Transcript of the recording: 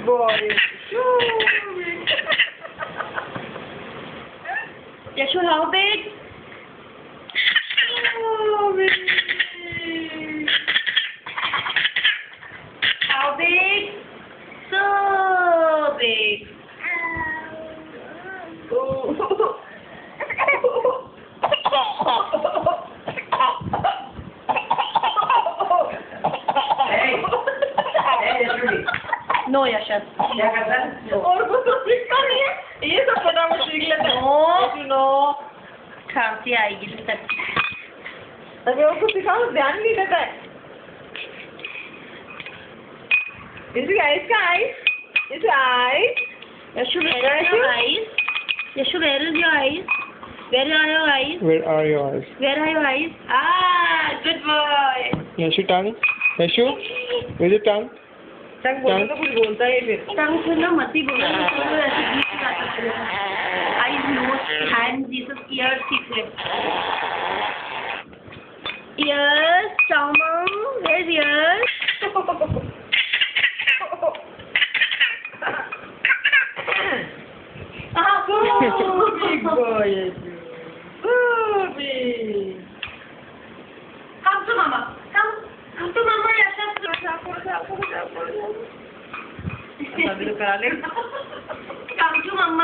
boy. Yashu, how big? So big. How big? So big. Oh. No, Yashu. और कुछ तो सीखता नहीं है ये सब फटाफट सीख लेता है No. नो खांसी आएगी तक. अबे उसको सिखाओ ध्यान नहीं देता है इसकी आइस का आइस इसकी ice Yashu, where is your eyes? Yashu, where is your eyes? Where are your eyes? Where are your eyes? Where are your eyes? Ah, good boy. Yashu, tongue? Yashu, where's your tongue? तंग बोलने तो कुछ बोलता है फिर Tongue खोलना मत ही बोलो. तो ऐसे गीत गा सकते हो. Eyes, nose, hands, ये सब ears सीख ले. Ears, Tomum, where's ears? So big boy so big Come to mama. Come to mama, Yashu. अभी तो करा ले Come to mama.